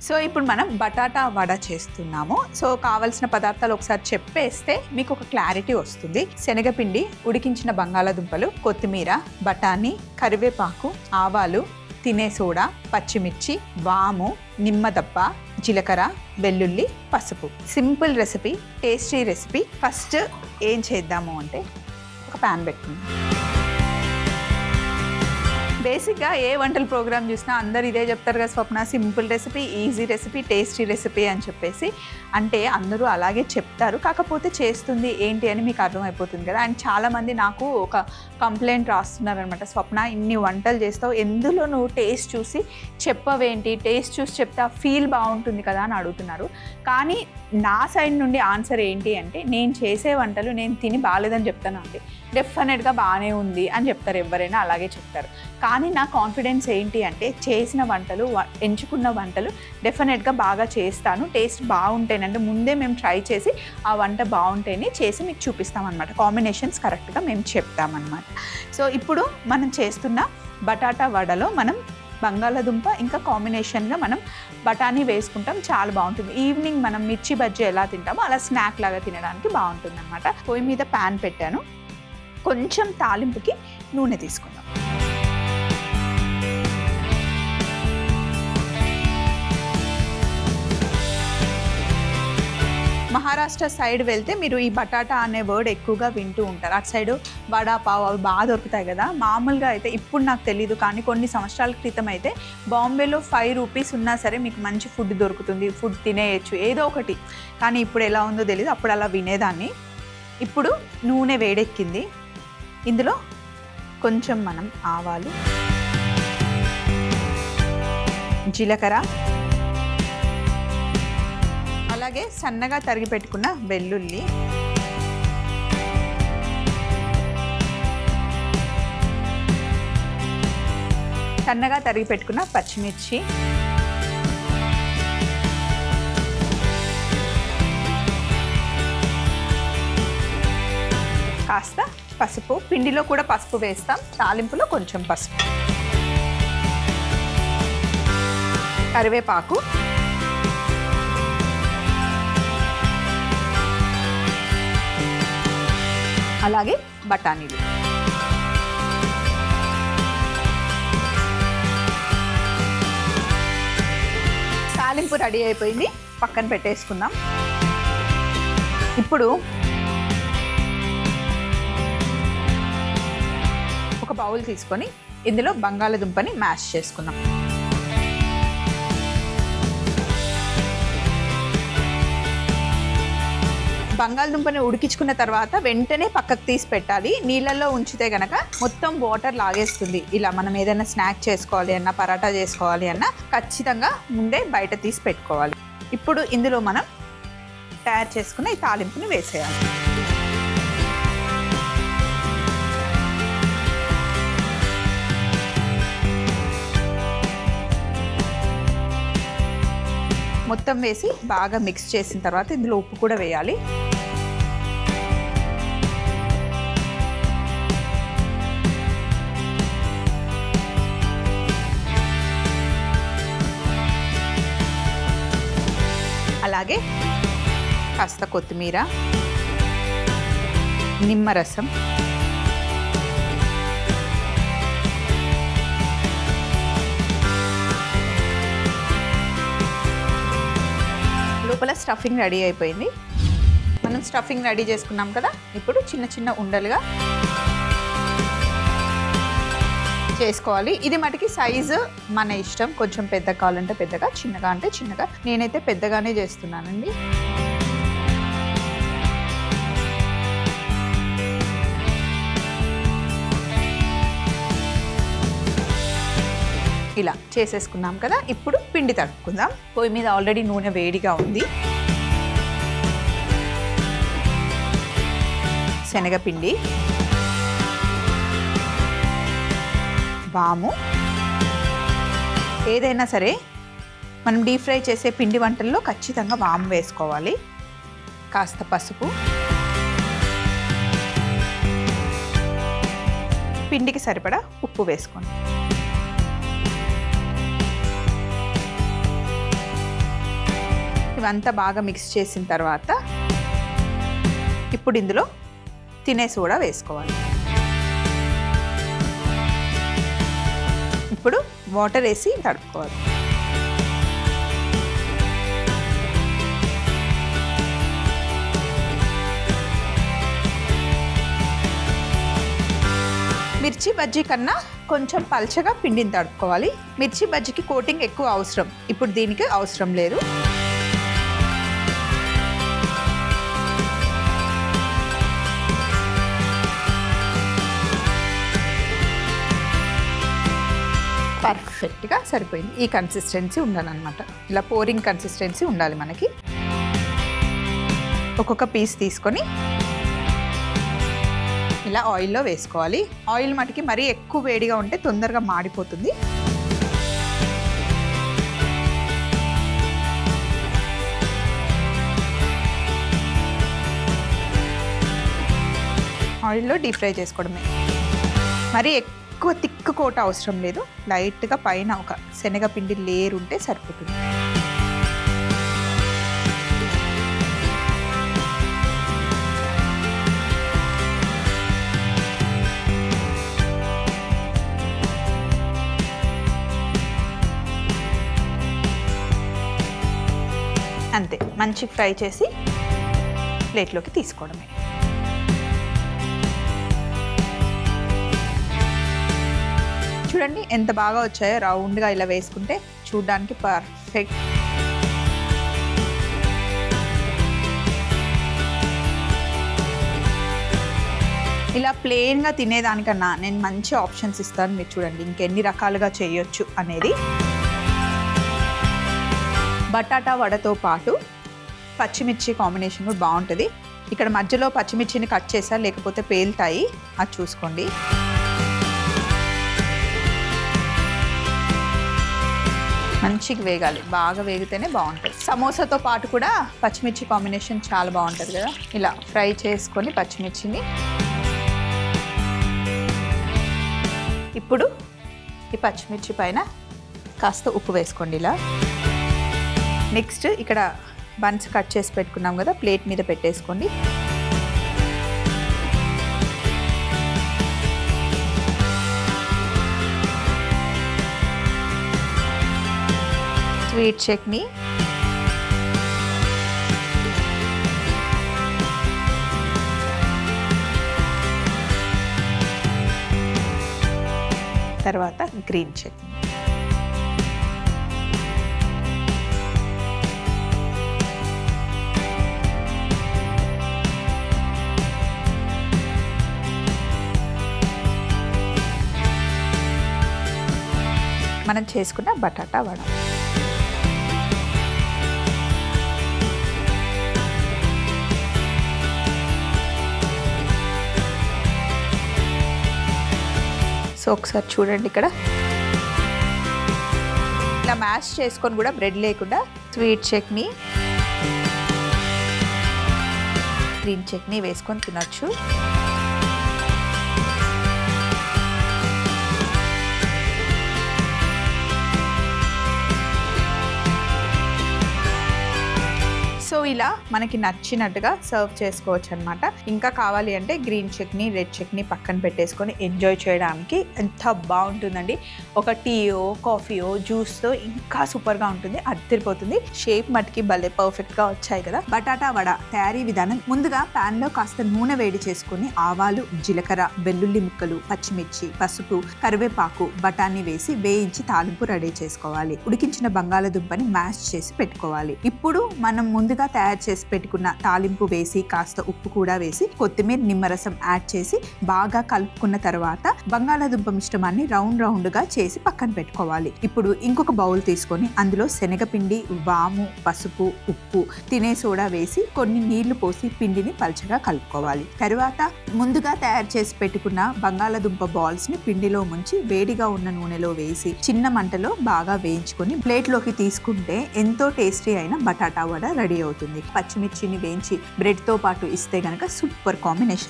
So ఇప్పుడు మనం batata vada చేస్తున్నాము. సో కావాల్సిన పదార్థాలు ఒకసారి చెప్పేస్తే మీకు ఒక క్లారిటీ వస్తుంది. శనగపిండి, ఉడికించిన బంగాళాదుంపలు, కొత్తిమీర, బఠానీ, కరివేపాకు, ఆవాలు, తినే సోడా, పచ్చిమిర్చి, వాము, నిమ్మదప్ప, జీలకర్ర, వెల్లుల్లి, పసుపు. Simple recipe, tasty recipe. First ఏం చేద్దాము అంటే ఒక ప్యాన్ పెట్టుకుందాం. బేసిక్గా ఏ వంటల ప్రోగ్రామ్ చూసినా అందరు ఇదే చెప్తారు కదా Swapna, simple recipe, easy recipe, tasty recipe అని చెప్పేసి. అంటే అందరూ అలాగే చెప్తారు, కాకపోతే చేస్తుంది ఏంటి అని మీకు అర్థమైపోతుంది కదా. అండ్ చాలామంది నాకు ఒక కంప్లైంట్ రాస్తున్నారనమాట, స్వప్న ఇన్ని వంటలు చేస్తావు, ఎందులో నువ్వు టేస్ట్ చూసి చెప్పవేంటి, టేస్ట్ చూసి చెప్తే ఆ ఫీల్ బాగుంటుంది కదా అని అడుగుతున్నారు. కానీ నా సైడ్ నుండి ఆన్సర్ ఏంటి అంటే, నేను చేసే వంటలు నేను తిని బాగాలేదని చెప్తాను అండి, డెఫినెట్గా బాగానే ఉంది అని చెప్తారు, ఎవరైనా అలాగే చెప్తారు. కానీ నా కాన్ఫిడెన్స్ ఏంటి అంటే, చేసిన వంటలు, ఎంచుకున్న వంటలు డెఫినెట్గా బాగా చేస్తాను, టేస్ట్ బాగుంటేనంటే ముందే మేము ట్రై చేసి ఆ వంట బాగుంటేనే చేసి మీకు చూపిస్తామన్నమాట. కాంబినేషన్స్ కరెక్ట్గా మేము చెప్తామన్నమాట. సో ఇప్పుడు మనం చేస్తున్న బటాటా వడలో మనం బంగాళాదుంప ఇంకా కాంబినేషన్గా మనం బఠానీ వేసుకుంటాం, చాలా బాగుంటుంది. ఈవినింగ్ మనం మిర్చి బజ్జీ ఎలా తింటామో అలా స్నాక్ లాగా తినడానికి బాగుంటుంది అనమాట. పొయ్యి మీద ప్యాన్ పెట్టాను, కొంచెం తాలింపుకి నూనె తీసుకుందాం. మహారాష్ట్ర సైడ్ వెళ్తే మీరు ఈ బటాటా అనే వర్డ్ ఎక్కువగా వింటూ ఉంటారు. అటు సైడు వడా పావ్ అవి బాగా దొరుకుతాయి కదా. మామూలుగా అయితే ఇప్పుడు నాకు తెలీదు, కానీ కొన్ని సంవత్సరాల క్రితం అయితే బాంబేలో 5 రూపీస్ ఉన్నా సరే మీకు మంచి ఫుడ్ దొరుకుతుంది, ఫుడ్ తినేయచ్చు ఏదో ఒకటి. కానీ ఇప్పుడు ఎలా ఉందో తెలీదు, అప్పుడు అలా వినేదాన్ని. ఇప్పుడు నూనె వేడెక్కింది, ఇందులో కొంచెం మనం ఆవాలు, జీలకర్ర, అలాగే సన్నగా తరిగి పెట్టుకున్న వెల్లుల్లి, సన్నగా తరిగి పెట్టుకున్న పచ్చిమిర్చి, కాస్త పసుపు, పిండిలో కూడా పసుపు వేస్తాం, తాలింపులో కొంచెం పసుపు, కరివేపాకు, అలాగే బఠానీలు. తాలింపు రెడీ అయిపోయింది, పక్కన పెట్టేసుకుందాం. ఇప్పుడు ఒక బౌల్ తీసుకొని ఇందులో బంగాళాదుంపని మ్యాష్ చేసుకుందాం. బంగాళదుంపని ఉడికించుకున్న తర్వాత వెంటనే పక్కకు తీసి పెట్టాలి. నీళ్ళల్లో ఉంచితే గనక మొత్తం వాటర్ లాగేస్తుంది. ఇలా మనం ఏదైనా స్నాక్ చేసుకోవాలి అన్నా, పరాటా చేసుకోవాలి అన్నా ఖచ్చితంగా ముందే బయట తీసి పెట్టుకోవాలి. ఇప్పుడు ఇందులో మనం తయారు చేసుకున్న ఈ తాలింపుని వేసేయాలి. మొత్తం వేసి బాగా మిక్స్ చేసిన తర్వాత ఇందులో ఉప్పు కూడా వేయాలి. అలాగే కాస్త కొత్తిమీర, నిమ్మరసం, లోపల స్టఫింగ్ రెడీ అయిపోయింది. మనం స్టఫింగ్ రెడీ చేసుకున్నాం కదా, ఇప్పుడు చిన్న చిన్న ఉండలుగా చేసుకోవాలి. ఇది మటుకి సైజు మన ఇష్టం, కొంచెం పెద్ద కావాలంటే పెద్దగా, చిన్నగా అంటే చిన్నగా. నేనైతే పెద్దగానే చేస్తున్నానండి. ఇలా చేసేసుకున్నాం కదా. ఇప్పుడు పిండి తడుపుకుందాం. పొయ్యి మీద ఆల్రెడీ నూనె వేడిగా ఉంది. శనగపిండి, వాము, ఏదైనా సరే మనం డీప్ ఫ్రై చేసే పిండి వంటల్లో ఖచ్చితంగా వాము వేసుకోవాలి. కాస్త పసుపు, పిండికి సరిపడా ఉప్పు వేసుకోండి. ఇవంతా బాగా మిక్స్ చేసిన తర్వాత ఇప్పుడు ఇందులో తినే సోడా వేసుకోవాలి. ఇప్పుడు వాటర్ వేసి తడుపుకోవాలి. మిర్చి బజ్జీ కన్నా కొంచెం పల్చగా పిండిని తడుపుకోవాలి. మిర్చి బజ్జీకి కోటింగ్ ఎక్కువ అవసరం, ఇప్పుడు దీనికి అవసరం లేదు. పర్ఫెక్ట్గా సరిపోయింది. ఈ కన్సిస్టెన్సీ ఉండాలన్నమాట. ఇలా పోరింగ్ కన్సిస్టెన్సీ ఉండాలి మనకి. ఒక్కొక్క పీస్ తీసుకొని ఇలా ఆయిల్లో వేసుకోవాలి. ఆయిల్ మటుకి మరీ ఎక్కువ వేడిగా ఉంటే తొందరగా మాడిపోతుంది. ఆయిల్లో డీప్ ఫ్రై చేసుకోవడమే. మరీ ఎక్కువ తిక్కు కోట అవసరం లేదు. లైట్గా పైన ఒక శనగపిండి లేయర్ ఉంటే సరిపోతుంది. అంతే, మంచి ఫ్రై చేసి ప్లేట్లోకి తీసుకోవడమే. చూడండి ఎంత బాగా వచ్చాయో. రౌండ్గా ఇలా వేసుకుంటే చూడడానికి పర్ఫెక్ట్. ఇలా ప్లెయిన్గా తినేదానికన్నా నేను మంచి ఆప్షన్స్ ఇస్తాను. మీరు చూడండి ఇంకెన్ని రకాలుగా చేయొచ్చు అనేది. బటాటా వడతో పాటు పచ్చిమిర్చి కాంబినేషన్ కూడా బాగుంటుంది. ఇక్కడ మధ్యలో పచ్చిమిర్చిని కట్ చేసా, లేకపోతే పేలుతాయి, అది చూసుకోండి. మంచిగా వేగాలి, బాగా వేగితేనే బాగుంటుంది. సమోసాతో పాటు కూడా పచ్చిమిర్చి కాంబినేషన్ చాలా బాగుంటుంది కదా. ఇలా ఫ్రై చేసుకొని పచ్చిమిర్చిని ఇప్పుడు ఈ పచ్చిమిర్చి పైన కాస్త ఉప్పు వేసుకోండి ఇలా. నెక్స్ట్ ఇక్కడ బన్స్ కట్ చేసి పెట్టుకున్నాం కదా, ప్లేట్ మీద పెట్టేసుకోండి. స్వీట్ చట్నీ, తర్వాత గ్రీన్ చట్నీ. మనం చేసుకున్న బటాటా వడ. సో ఒకసారి చూడండి, ఇక్కడ ఇలా మ్యాష్ చేసుకొని కూడా బ్రెడ్ లేకుండా స్వీట్ చట్నీ, గ్రీన్ చట్నీ వేసుకొని తినొచ్చు. సో ఇలా మనకి నచ్చినట్టుగా సర్వ్ చేసుకోవచ్చు అనమాట. ఇంకా కావాలి అంటే గ్రీన్ చట్నీ, రెడ్ చట్నీ పక్కన పెట్టేసుకొని ఎంజాయ్ చేయడానికి ఎంత బాగుంటుందండి. ఒక టీయో, కాఫీయో, జ్యూస్తో ఇంకా సూపర్గా ఉంటుంది, అదిరిపోతుంది. షేప్ మటుకి భలే పర్ఫెక్ట్గా వచ్చాయి కదా. బటాటా వడ తయారీ విధానం: ముందుగా ప్యాన్లో కాస్త నూనె వేడి చేసుకొని ఆవాలు, జీలకర్ర, వెల్లుల్లి ముక్కలు, పచ్చిమిర్చి, పసుపు, కరివేపాకు, బఠానీ వేసి వేయించి తాలింపు రెడీ చేసుకోవాలి. ఉడికించిన బంగాళదుంపని మ్యాష్ చేసి పెట్టుకోవాలి. ఇప్పుడు మనం ముందుగా తయారు చేసి పెట్టుకున్న తాలింపు వేసి కాస్త ఉప్పు కూడా వేసి కొత్తిమీర, నిమ్మరసం యాడ్ చేసి బాగా కలుపుకున్న తర్వాత బంగాళాదుంప మిశ్రమాన్ని రౌండ్ గా చేసి పక్కన పెట్టుకోవాలి. ఇప్పుడు ఇంకొక బౌల్ తీసుకొని అందులో శనగపిండి, వాము, పసుపు, ఉప్పు, తినే సోడా వేసి కొన్ని నీళ్లు పోసి పిండిని పల్చగా కలుపుకోవాలి. తర్వాత ముందుగా తయారు చేసి పెట్టుకున్న బంగాళాదుంప బాల్స్ ని పిండిలో ముంచి వేడిగా ఉన్న నూనెలో వేసి చిన్న మంటలో బాగా వేయించుకొని ప్లేట్లోకి తీసుకుంటే ఎంతో టేస్టీ అయిన బటాటా వడ రెడీ అవుతుంది. పచ్చిమిర్చిని వేయించి బ్రెడ్ తో పాటు ఇస్తే గనక సూపర్ కాంబినేషన్.